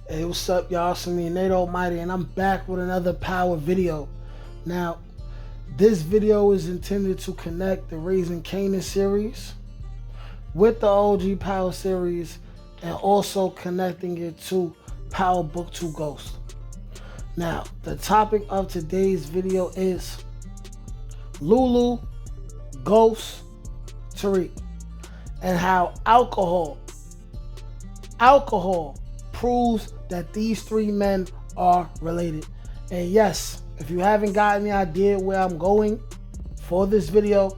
Hey, what's up, y'all? It's me, Nate Almighty, and I'm back with another power video. Now, this video is intended to connect the Raising Kanan series with the OG Power series and also connecting it to Power Book 2 Ghost. Now, the topic of today's video is Lulu, Ghost, Tariq, and how alcohol proves that these three men are related. And yes, if you haven't gotten the idea where I'm going for this video,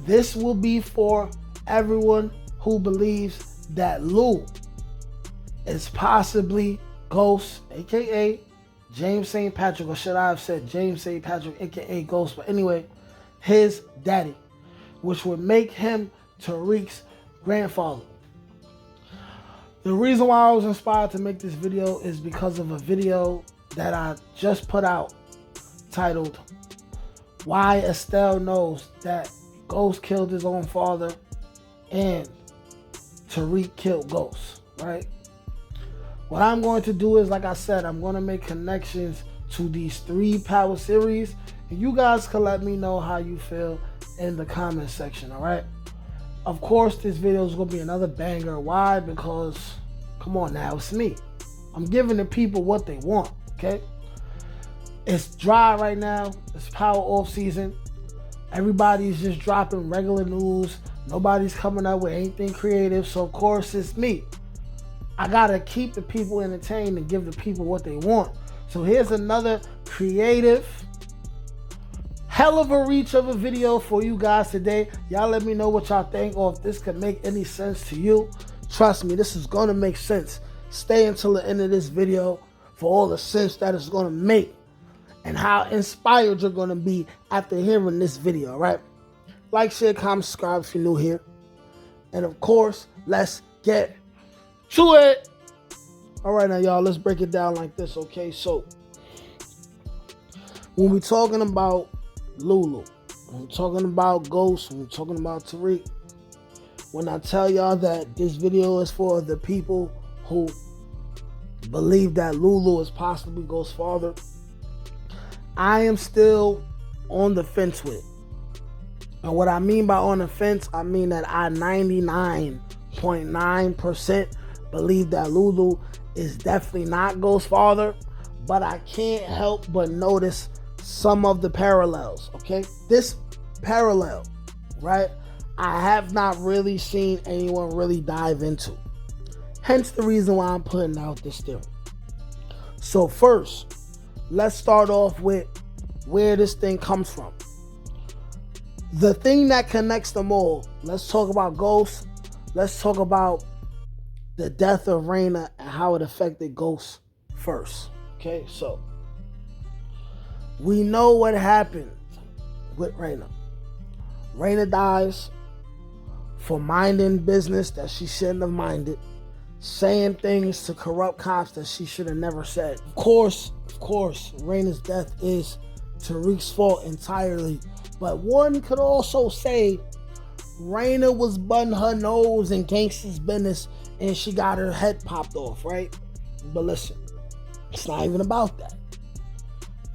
this will be for everyone who believes that Lou is possibly Ghost, aka James St. Patrick, or should I have said James St. Patrick, aka Ghost, but anyway, his daddy, which would make him Tariq's grandfather. The reason why I was inspired to make this video is because of a video that I just put out titled Why Estelle Knows That Ghost Killed His Own Father and Tariq Killed Ghost, right? What I'm going to do is, like I said, I'm going to make connections to these three power series, and you guys can let me know how you feel in the comment section, all right? Of course, this video is going to be another banger. Why? Because, come on now, it's me. I'm giving the people what they want, okay? It's dry right now. It's power off season. Everybody's just dropping regular news. Nobody's coming up with anything creative. So, of course, it's me. I got to keep the people entertained and give the people what they want. So, here's another creative, hell of a reach of a video for you guys today. Y'all let me know what y'all think, or if this could make any sense to you. Trust me, this is going to make sense. Stay until the end of this video for all the sense that it's going to make and how inspired you're going to be after hearing this video, all right? Like, share, comment, subscribe if you're new here. And of course, let's get to it. All right, now, y'all, let's break it down like this, okay? So, when we're talking about Lulu, when we're talking about Ghost, when we're talking about Tariq, when I tell y'all that this video is for the people who believe that Lulu is possibly Ghost's father, I am still on the fence with it. And what I mean by on the fence, I mean that I 99.9% believe that Lulu is definitely not Ghost's father, but I can't help but notice some of the parallels, okay? This parallel, right, I have not really seen anyone really dive into. Hence the reason why I'm putting out this theory. So first, let's start off with where this thing comes from. The thing that connects them all, let's talk about Ghost. Let's talk about the death of Raina and how it affected Ghost first, okay? So, we know what happened with Raina. Raina dies for minding business that she shouldn't have minded, saying things to corrupt cops that she should have never said. Of course, Raina's death is Tariq's fault entirely, but one could also say Raina was butting her nose in gangsta's business and she got her head popped off, right? But listen, it's not even about that.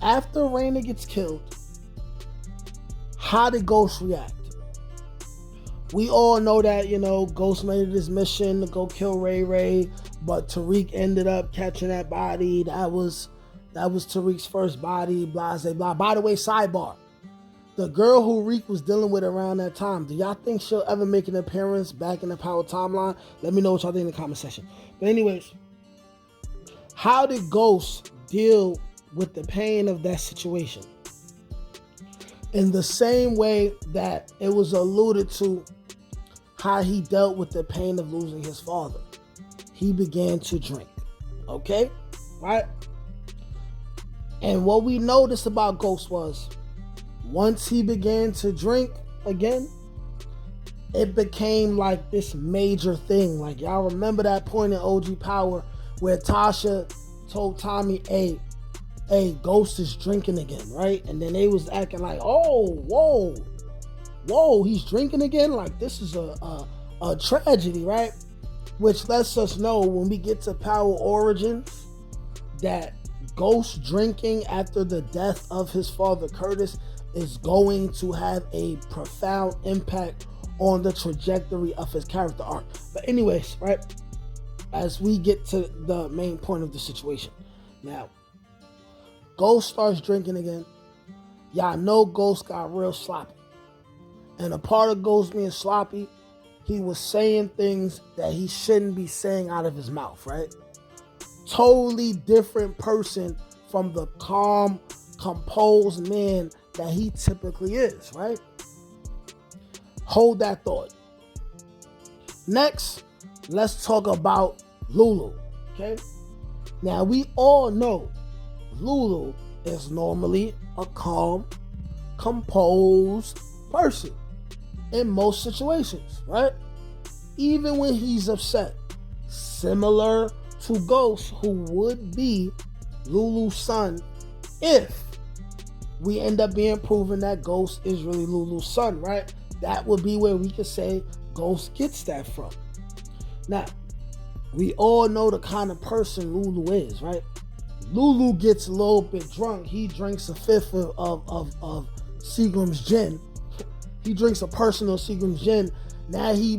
After Raina gets killed, how did Ghost react? We all know that, Ghost made it his mission to go kill Ray Ray, but Tariq ended up catching that body. That was Tariq's first body, blah, blah, blah. By the way, sidebar. The girl who Reek was dealing with around that time, do y'all think she'll ever make an appearance back in the Power timeline? Let me know what y'all think in the comment section. But anyways, how did Ghost deal with the pain of that situation? In the same way that it was alluded to how he dealt with the pain of losing his father. He began to drink, okay? Right? And what we noticed about Ghost was, once he began to drink again, it became like this major thing. Like, y'all remember that point in OG Power where Tasha told Tommy, hey, Ghost is drinking again, right? And then they was acting like, oh, whoa, he's drinking again? Like, this is a tragedy, right? which lets us know when we get to Power Origins that Ghost drinking after the death of his father Curtis is going to have a profound impact on the trajectory of his character arc. But anyways, right, as we get to the main point of the situation. Now, Ghost starts drinking again. Y'all know Ghost got real sloppy. And a part of Ghost being sloppy, he was saying things that he shouldn't be saying out of his mouth, right? Totally different person from the calm, composed man that he typically is, right? Hold that thought. Next, let's talk about Lulu, okay? Now, we all know Lulu is normally a calm, composed person in most situations, right? Even when he's upset. Similar to Ghost, who would be Lulu's son if we end up being proven that Ghost is really Lulu's son, right? That would be where we could say Ghost gets that from. Now, we all know the kind of person Lulu is, right? Lulu gets a little bit drunk. He drinks a fifth of Seagram's gin. He drinks a personal Seagram's gin. Now he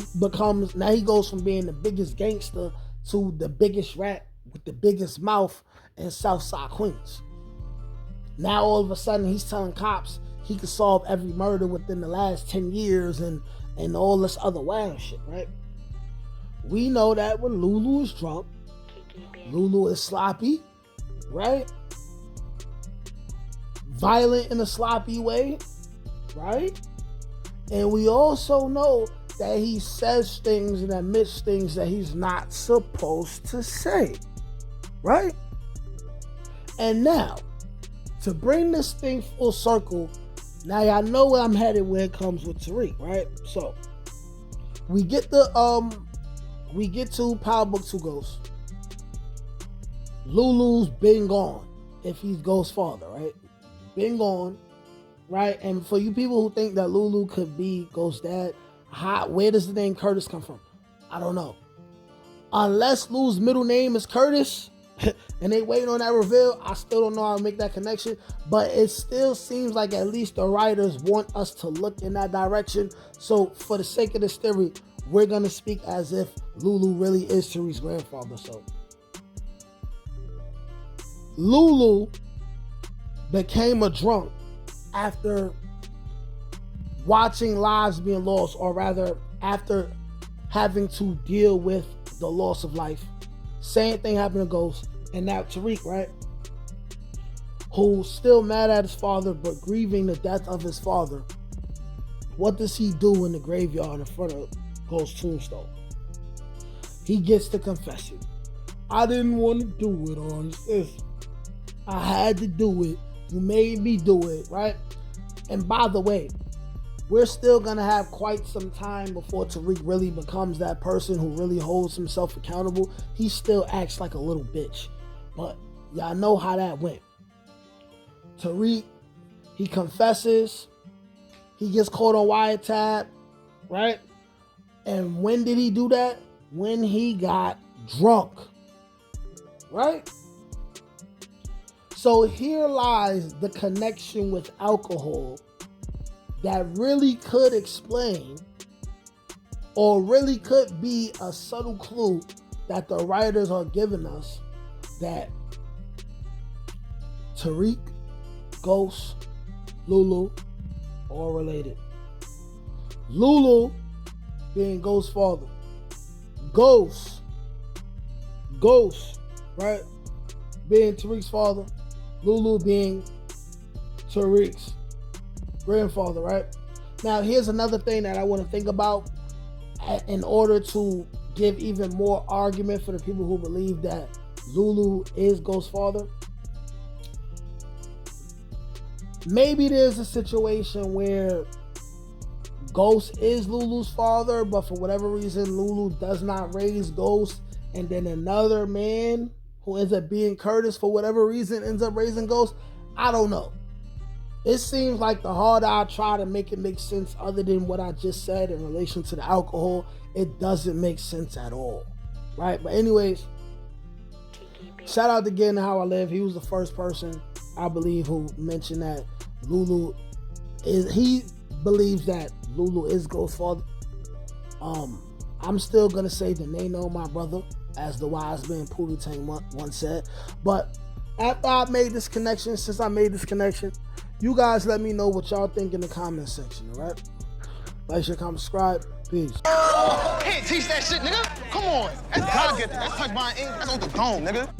goes from being the biggest gangster to the biggest rat with the biggest mouth in Southside Queens. Now all of a sudden he's telling cops he could solve every murder within the last 10 years and all this other wild shit, right? We know that when Lulu is drunk, Lulu is sloppy, right? Violent in a sloppy way, right? And we also know that he says things and admits things that he's not supposed to say, right? And now, to bring this thing full circle, now y'all know where I'm headed when it comes with Tariq, right? So, we get to Power Book 2 Ghost. Lulu's been gone, if he's Ghost's father, right? Been gone, right? And for you people who think that Lulu could be Ghost's dad, where does the name Curtis come from? I don't know. Unless Lulu's middle name is Curtis, and they waiting on that reveal, I still don't know how to make that connection. But it still seems like at least the writers want us to look in that direction. So for the sake of this theory, we're going to speak as if Lulu really is Tariq's grandfather. So Lulu became a drunk after watching lives being lost, or rather after having to deal with the loss of life. Same thing happened to Ghost. And now Tariq, right? Who's still mad at his father but grieving the death of his father. What does he do in the graveyard in front of Ghost's tombstone? He gets to confess it. I didn't want to do it, honest. I had to do it. You made me do it, right? And by the way, we're still going to have quite some time before Tariq really becomes that person who really holds himself accountable. He still acts like a little bitch. But y'all know how that went. Tariq, he confesses. He gets caught on wiretap, right? And when did he do that? When he got drunk, right? So here lies the connection with alcohol that really could explain, or really could be a subtle clue that the writers are giving us, that Tariq, Ghost, Lulu, all related. Lulu being Ghost's father. Ghost, right, being Tariq's father. Lulu being Tariq's grandfather, right? Now, here's another thing that I want to think about in order to give even more argument for the people who believe that Lulu is Ghost's father. Maybe there's a situation where Ghost is Lulu's father, but for whatever reason, Lulu does not raise Ghost, and then another man who ends up being Curtis, for whatever reason, ends up raising Ghost. I don't know. It seems like the harder I try to make it make sense, other than what I just said in relation to the alcohol, it doesn't make sense at all. right? But anyways, shout out to Getting How I Live. He was the first person, I believe, who mentioned that Lulu is, he believes that Lulu is Ghost's father. I'm still gonna say that they know my brother, as the wise man Pootie Tang once said. But after I made this connection, you guys let me know what y'all think in the comment section, alright? Like, share, comment, subscribe. Peace. Can't teach that shit, nigga. Come on. That's God get that. That's touch my ink. That's on the dome, nigga.